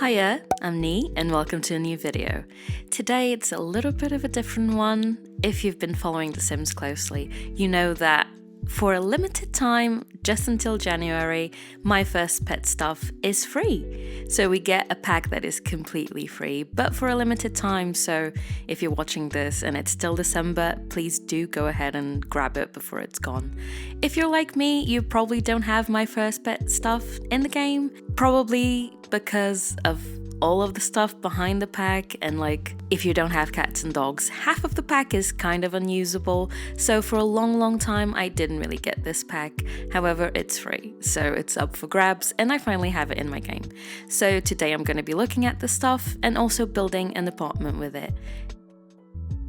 Hiya, I'm Ni and welcome to a new video. Today it's a little bit of a different one. If you've been following The Sims closely, you know that for a limited time, just until January, My First Pet stuff is free. So we get a pack that is completely free, but for a limited time. So if you're watching this and it's still December, please do go ahead and grab it before it's gone. If you're like me, you probably don't have My First Pet stuff in the game, probably because of all of the stuff behind the pack, and if you don't have cats and dogs, half of the pack is kind of unusable. So for a long time I didn't really get this pack. However, it's free, so it's up for grabs and I finally have it in my game. So today I'm going to be looking at the stuff and also building an apartment with it.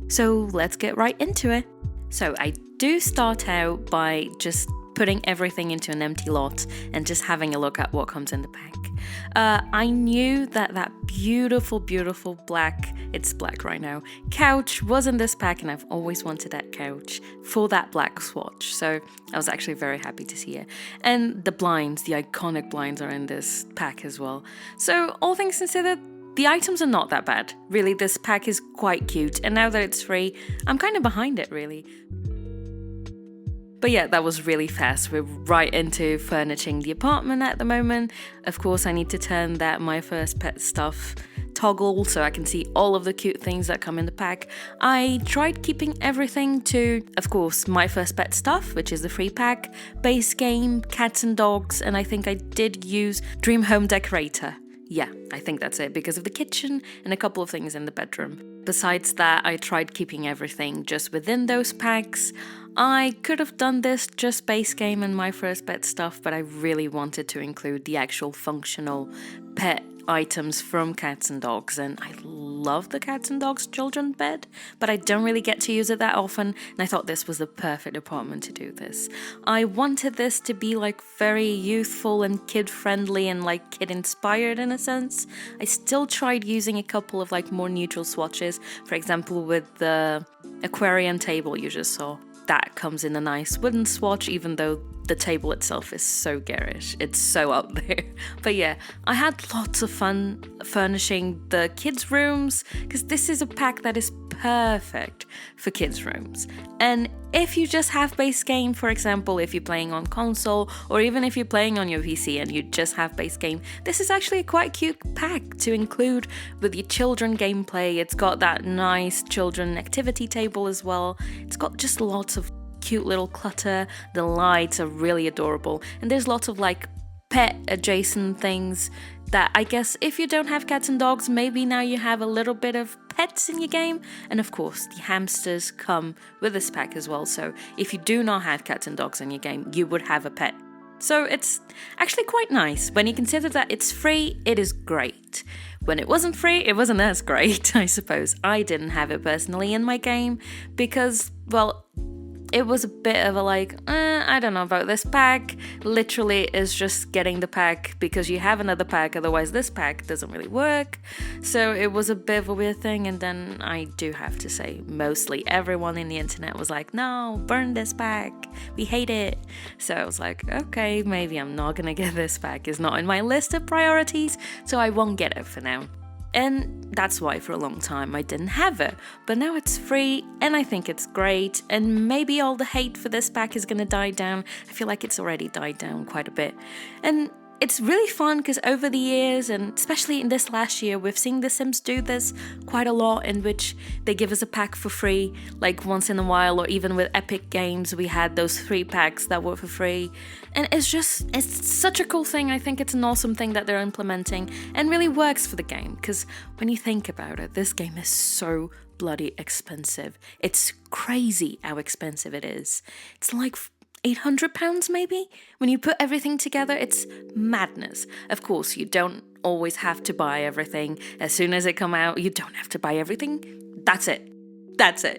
So let's get right into it. So I do start out by just putting everything into an empty lot and just having a look at what comes in the pack. I knew that beautiful black, it's black right now, couch was in this pack, and I've always wanted that couch for that black swatch, so I was actually very happy to see it. And the blinds, the iconic blinds, are in this pack as well. So all things considered, the items are not that bad. Really, this pack is quite cute, and now that it's free, I'm kind of behind it really. But yeah, that was really fast. We're right into furnishing the apartment at the moment. Of course, I need to turn that My First Pet stuff toggle so I can see all of the cute things that come in the pack. I tried keeping everything to, of course, My First Pet stuff, which is the free pack, base game, cats and dogs, and I think I did use Dream Home Decorator. Yeah, I think that's it, because of the kitchen and a couple of things in the bedroom. Besides that, I tried keeping everything just within those packs. I could have done this just base game and My First Pet stuff, but I really wanted to include the actual functional pet items from cats and dogs, and I love the cats and dogs children bed, but I don't really get to use it that often, and I thought this was the perfect apartment to do this. I wanted this to be very youthful and kid friendly and kid inspired in a sense. I still tried using a couple of more neutral swatches, for example with the aquarium table you just saw. That comes in a nice wooden swatch, even though the table itself is so garish. It's so up there. But yeah, I had lots of fun furnishing the kids' rooms, because this is a pack that is perfect for kids' rooms. And if you just have base game, for example, if you're playing on console, or even if you're playing on your PC and you just have base game, this is actually a quite cute pack to include with your children gameplay. It's got that nice children activity table as well. It's got just lots of cute little clutter. The lights are really adorable, and there's lots of pet adjacent things that I guess if you don't have cats and dogs, maybe now you have a little bit of pets in your game. And of course the hamsters come with this pack as well, so if you do not have cats and dogs in your game, you would have a pet. So it's actually quite nice. When you consider that it's free, it is great. When it wasn't free, it wasn't as great, I suppose. I didn't have it personally in my game because, well, it was a bit of a I don't know about this pack. Literally is just getting the pack because you have another pack, otherwise this pack doesn't really work. So it was a bit of a weird thing, and then I do have to say mostly everyone in the internet was no, burn this pack, we hate it. So I was okay, maybe I'm not gonna get this pack. It's not in my list of priorities, so I won't get it for now. And that's why for a long time I didn't have it. But now it's free and I think it's great, and maybe all the hate for this pack is gonna die down. I feel like it's already died down quite a bit. And it's really fun because over the years, and especially in this last year, we've seen The Sims do this quite a lot, in which they give us a pack for free, once in a while, or even with Epic Games, we had those 3 packs that were for free. And it's such a cool thing. I think it's an awesome thing that they're implementing and really works for the game, because when you think about it, this game is so bloody expensive. It's crazy how expensive it is. It's £800 maybe? When you put everything together, it's madness. Of course, you don't always have to buy everything. As soon as it comes out, you don't have to buy everything. That's it.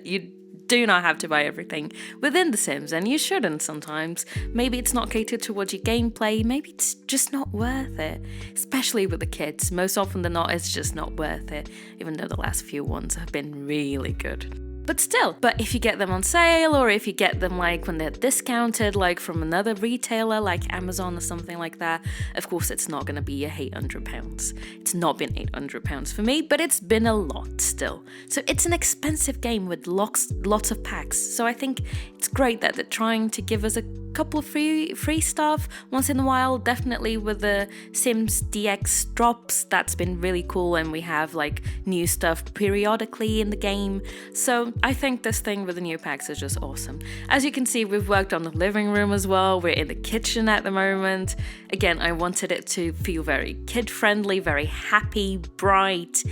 You do not have to buy everything within The Sims, and you shouldn't sometimes. Maybe it's not catered towards your gameplay, maybe it's just not worth it. Especially with the kids, most often than not, it's just not worth it, even though the last few ones have been really good. but still. But if you get them on sale, or if you get them like when they're discounted, like from another retailer like Amazon or something like that, of course it's not going to be £800. It's not been £800 for me, but it's been a lot still. So it's an expensive game with lots of packs. So I think it's great that they're trying to give us a couple of free stuff once in a while. Definitely with the Sims DX drops, that's been really cool, and we have like new stuff periodically in the game. So I think this thing with the new packs is just awesome. As you can see, we've worked on the living room as well. We're in the kitchen at the moment. Again, I wanted it to feel very kid friendly, very happy, bright,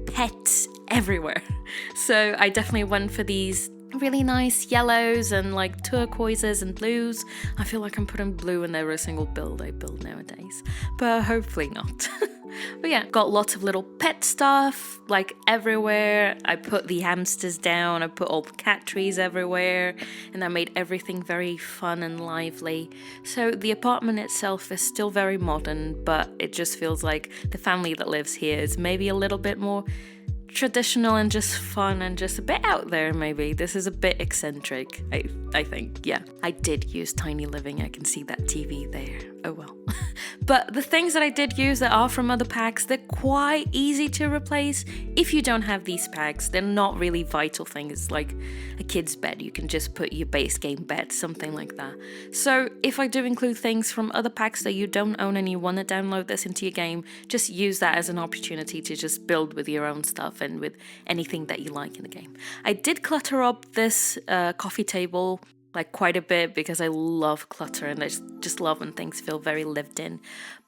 pets everywhere. So I definitely went for these really nice yellows and like turquoises and blues. I feel like I'm putting blue in every single build I build nowadays, but hopefully not. But yeah, got lots of little pet stuff like everywhere. I put the hamsters down, I put all the cat trees everywhere, and I made everything very fun and lively. So the apartment itself is still very modern, but it just feels like the family that lives here is maybe a little bit more traditional and just fun and just a bit out there. Maybe this is a bit eccentric, I think. Yeah, I did use Tiny Living. I can see that TV there. Oh well. But the things that I did use that are from other packs, they're quite easy to replace if you don't have these packs. They're not really vital things like a kid's bed. You can just put your base game bed, something like that. So if I do include things from other packs that you don't own and you want to download this into your game, just use that as an opportunity to just build with your own stuff and with anything that you like in the game. I did clutter up this coffee table like quite a bit because I love clutter and I just love when things feel very lived in.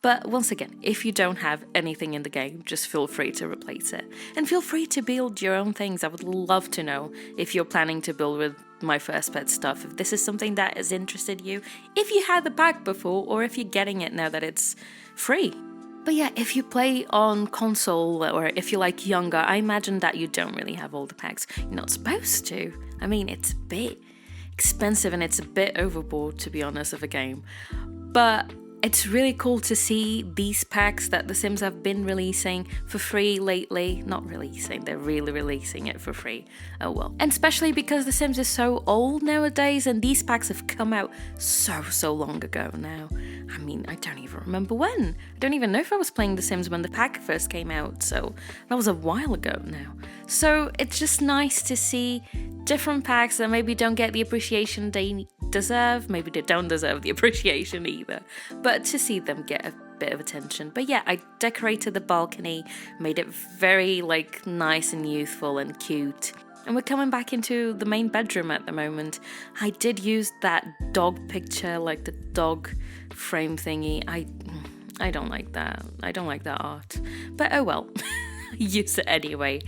But once again, if you don't have anything in the game, just feel free to replace it. And feel free to build your own things. I would love to know if you're planning to build with My First Pet stuff, if this is something that has interested you, if you had the pack before, or if you're getting it now that it's free. But yeah, if you play on console or if you're like younger, I imagine that you don't really have all the packs. You're not supposed to. I mean, it's a bit expensive and it's a bit overboard, to be honest, of a game. But it's really cool to see these packs that The Sims have been releasing for free lately. Not releasing, they're really releasing it for free. Oh well. And especially because The Sims is so old nowadays and these packs have come out so long ago now. I mean, I don't even remember when. I don't even know if I was playing The Sims when the pack first came out, so that was a while ago now. So it's just nice to see different packs that maybe don't get the appreciation they deserve, maybe they don't deserve the appreciation either, but to see them get a bit of attention. But yeah, I decorated the balcony, made it very like nice and youthful and cute. And we're coming back into the main bedroom at the moment. I did use that dog picture, like the dog frame thingy. I don't like that. I don't like that art. But oh well. Use it anyway.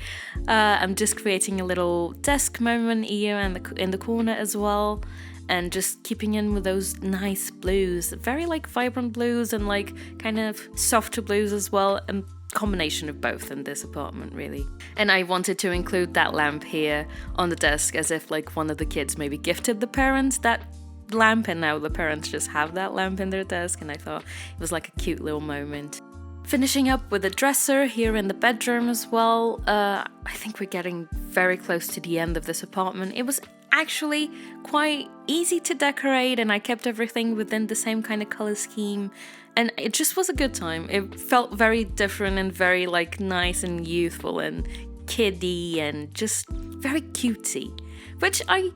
I'm just creating a little desk moment here and in the corner as well, and just keeping in with those nice blues, very like vibrant blues and like kind of softer blues as well, and combination of both in this apartment really. And I wanted to include that lamp here on the desk as if like one of the kids maybe gifted the parents that lamp and now the parents just have that lamp in their desk, and I thought it was like a cute little moment. Finishing up with a dresser here in the bedroom as well. I think we're getting very close to the end of this apartment. It was actually quite easy to decorate and I kept everything within the same kind of color scheme, and it just was a good time. It felt very different and very like nice and youthful and kiddie and just very cutesy, which I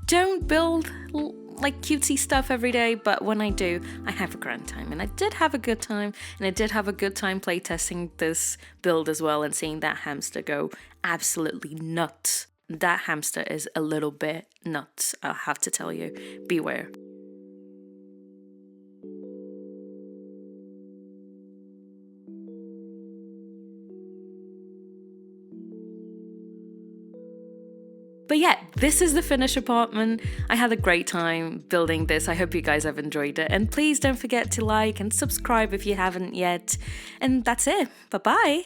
don't build like cutesy stuff every day, but when I do, I have a grand time. And I did have a good time, and I did have a good time playtesting this build as well and seeing that hamster go absolutely nuts. That hamster is a little bit nuts, I'll have to tell you. Beware. But yeah, this is the finished apartment. I had a great time building this. I hope you guys have enjoyed it. And please don't forget to like and subscribe if you haven't yet. And that's it. Bye-bye.